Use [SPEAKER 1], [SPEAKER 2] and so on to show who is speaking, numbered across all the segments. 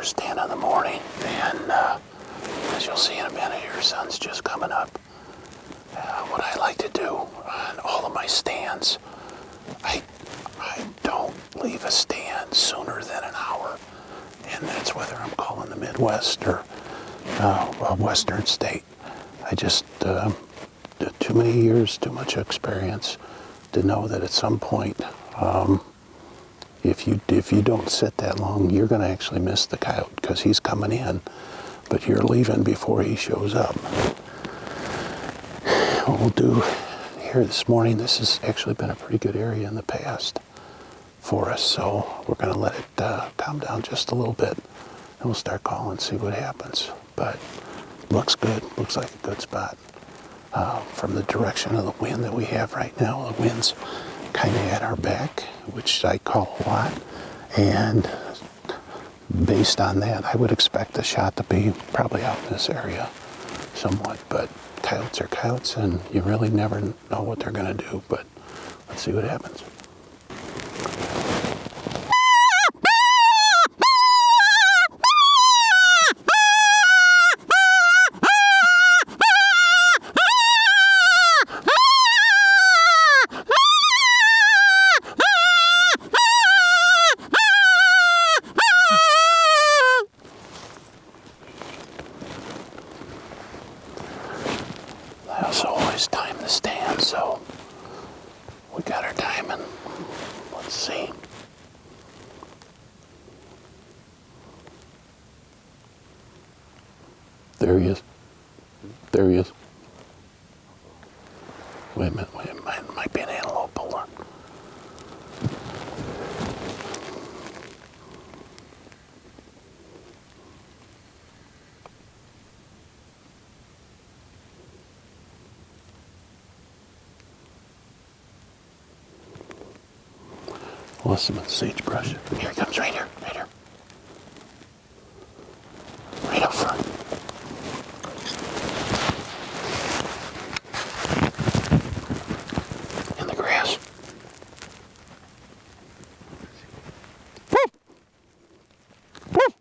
[SPEAKER 1] first 10 in the morning, and as you'll see in a minute, your sun's just coming up. What I like to do on all of my stands, I don't leave a stand sooner than an hour, and that's whether I'm calling the Midwest or a Western state. I just too many years, too much experience to know that at some point, if you don't sit that long, you're going to actually miss the coyote because he's coming in, but you're leaving before he shows up. What we'll do here this morning, this has actually been a pretty good area in the past for us, so we're going to let it calm down just a little bit, and we'll start calling, see what happens. But looks good, looks like a good spot. From the direction of the wind that we have right now, the wind's kind of at our back, which I call a lot, and based on that, I would expect the shot to be probably out in this area somewhat, but coyotes are coyotes, and you really never know what they're going to do, but let's see what happens. I also always time the stand, so we got our timing. Let's see. There he is. There he is. Wait a minute, might be an antelope. Hold on. Lost him in the sagebrush. Here he comes, right here, right here. Right up front. In the grass. Woo! Woo!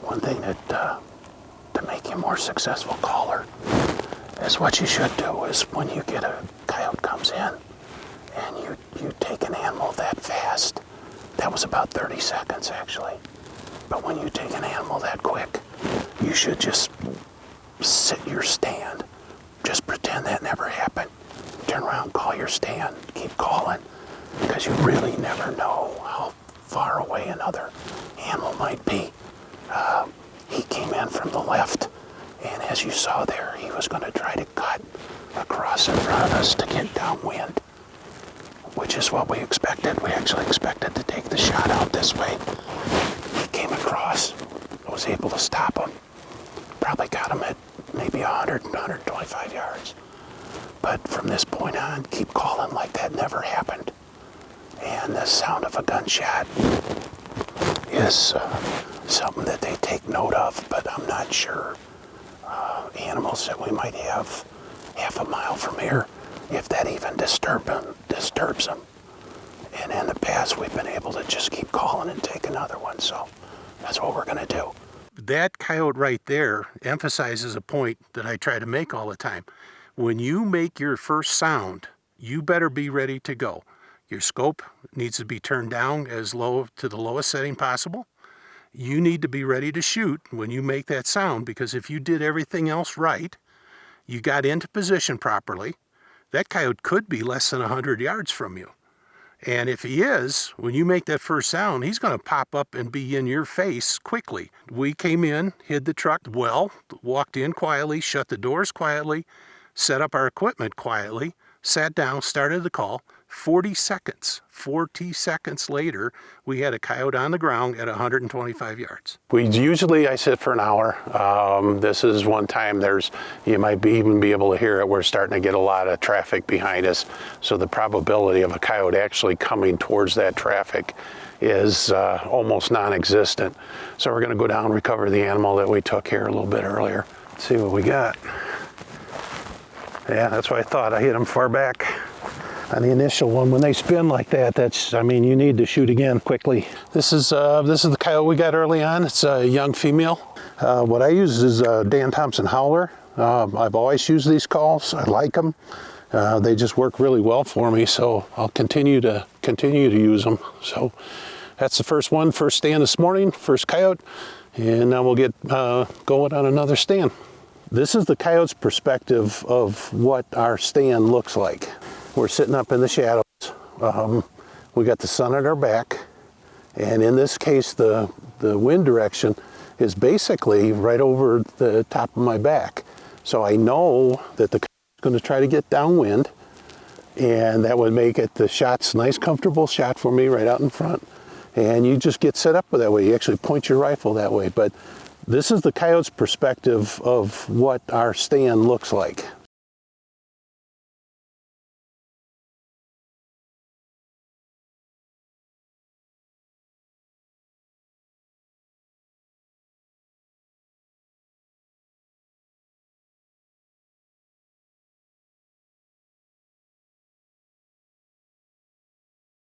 [SPEAKER 1] One thing that to make you a more successful caller is what you should do is when you get a coyote comes in and you take an animal that fast, that was about 30 seconds actually, but when you take an animal that quick, you should just sit your stand. Just pretend that never happened. Turn around, call your stand, keep calling, because you really never know how far away another animal might be. He came in from the left, and as you saw there, he was going to try to cut across in front of us to get downwind, which is what we expected. We actually expected to take the shot out this way. He came across, I was able to stop him. Probably got him at maybe 100, 125 yards. But from this point on, keep calling like that never happened. And the sound of a gunshot is something that they take note of, but I'm not sure. Animals that we might have half a mile from here, if that even disturbs them. And in the past, we've been able to just keep calling and take another one, so that's what we're going to do. That coyote right there emphasizes a point that I try to make all the time. When you make your first sound, you better be ready to go. Your scope needs to be turned down as low to the lowest setting possible. You need to be ready to shoot when you make that sound, because if you did everything else right, you got into position properly, that coyote could be less than 100 yards from you. And if he is, when you make that first sound, he's going to pop up and be in your face quickly. We came in, hid the truck well, walked in quietly, shut the doors quietly, set up our equipment quietly, sat down, started the call. 40 seconds later, we had a coyote on the ground at 125 yards. Usually I sit for an hour. This is one time you might even be able to hear it. We're starting to get a lot of traffic behind us. So the probability of a coyote actually coming towards that traffic is almost non-existent. So we're gonna go down and recover the animal that we took here a little bit earlier. Let's see what we got. Yeah, that's what I thought. I hit them far back. On the initial one, when they spin like that, you need to shoot again quickly. This is the coyote we got early on. It's a young female. What I use is a Dan Thompson howler. I've always used these calls. I like them. They just work really well for me, so I'll continue to use them. So that's the first one, first stand this morning, first coyote, and now we'll get going on another stand. This is the coyote's perspective of what our stand looks like. We're sitting up in the shadows. We got the sun at our back. And in this case, the wind direction is basically right over the top of my back. So I know that the coyote is going to try to get downwind. And that would make it the shot's nice, comfortable shot for me right out in front. And you just get set up that way. You actually point your rifle that way. But this is the coyote's perspective of what our stand looks like.